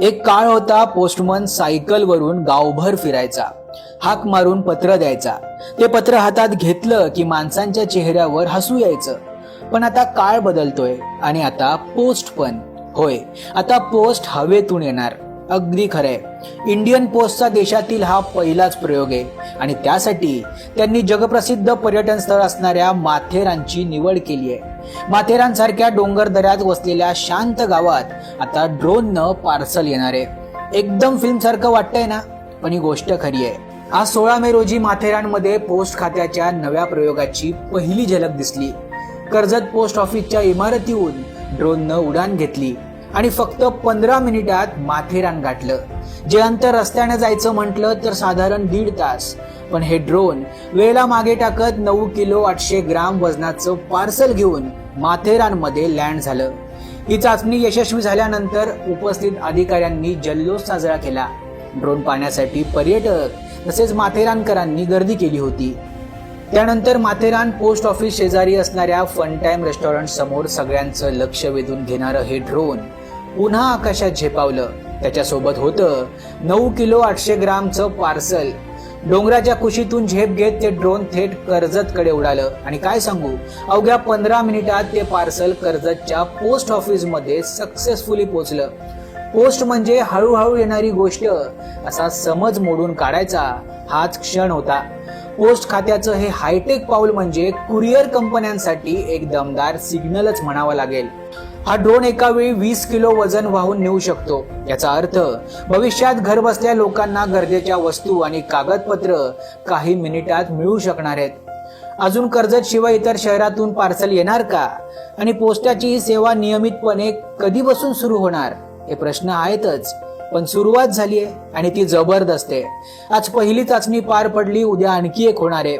एक काळ होता पोस्टमन सायकलवरून गावभर फिरायचा, हाक मारून पत्र द्यायचा. ते पत्र हातात घेतलं की माणसांच्या चेहऱ्यावर हसू यायचं. पण आता काळ बदलतोय आणि आता पोस्ट पण. होय, आता पोस्ट हवेतून येणार. अगदी खरंय. इंडियन पोस्टचा देशातील हा पहिलाच प्रयोग आहे आणि त्यासाठी त्यांनी जगप्रसिद्ध पर्यटन स्थळ असणाऱ्या माथेरानची निवड केली आहे. माथेरानसारख्या डोंगर दऱ्यात वसलेल्या शांत गावात आता ड्रोननं पार्सल येणार आहे. एकदम फिल्म सारखं वाटतंय ना, पण ही गोष्ट खरी आहे. आज 16 मे रोजी माथेरानमध्ये पोस्ट खात्याच्या नव्या प्रयोगाची पहिली झलक दिसली. कर्जत पोस्ट ऑफिसच्या इमारतीहून ड्रोननं उडान घेतली आणि फक्त 15 मिनिटात माथेरान गाठलं. जे अंतर रस्त्याने जायचं म्हटलं तर साधारण 1.5 तास, पण हे ड्रोन वेळेला मागे टाकत 9 किलो 800 ग्राम वजनाचं पार्सल घेऊन माथेरानमध्ये लँड झालं. ही चाचणी यशस्वी झाल्यानंतर उपस्थित अधिकाऱ्यांनी जल्लोष साजरा केला. ड्रोन पाहण्यासाठी पर्यटक तसेच माथेरानकरांनी गर्दी केली होती. त्यानंतर माथेरान पोस्ट ऑफिस शेजारी असणाऱ्या फन टाइम रेस्टॉरंट समोर सगळ्यांचं लक्ष वेधून घेणारं हे ड्रोन पुन्हा आकाशात झेपावलं. त्याच्यासोबत होतं 9 किलो 800 ग्रामचं पार्सल. डोंगराच्या कुशीतून झेप घेत ते ड्रोन थेट कर्जतकडे उडालं आणि काय सांगू, अवघ्या 15 मिनिटात ते पार्सल कर्जतच्या पोस्ट ऑफिसमध्ये सक्सेसफुली पोहोचलं. पोस्ट म्हणजे हळूहळू येणारी गोष्ट असा समज मोडून काढायचा हाच क्षण होता. पोस्ट खात्याचं हे हायटेक पाऊल म्हणजे कुरिअर कंपन्यांसाठी एक दमदार सिग्नलच म्हणावा लागेल. हा ड्रोन एका वेळी 20 किलो वजन वाहून नेऊ शकतो. याचा अर्थ भविष्यात घर बसल्या लोकांना गरजेच्या वस्तू आणि कागदपत्र काही मिनिटात मिळू शकणार आहेत. अजून कर्जत शिवाय इतर शहरातून पार्सल येणार का? आणि पोस्टाची ही सेवा नियमितपणे कधीपासून सुरू होणार? हे प्रश्न आहेतच, पण सुरुवात झाली आहे आणि ती जबरदस्त आहे. आज पहिली चाचणी पार पडली, उद्या आणखी एक होणार आहे.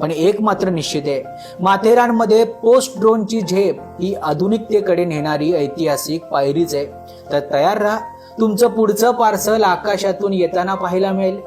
पण एक मात्र निश्चित आहे, माथेरानमध्ये पोस्ट ड्रोनची झेप ही आधुनिकतेकडे नेणारी ऐतिहासिक पायरीच आहे. तर तयार राहा, तुमचं पुढचं पार्सल आकाशातून येताना पाहायला मिळेल.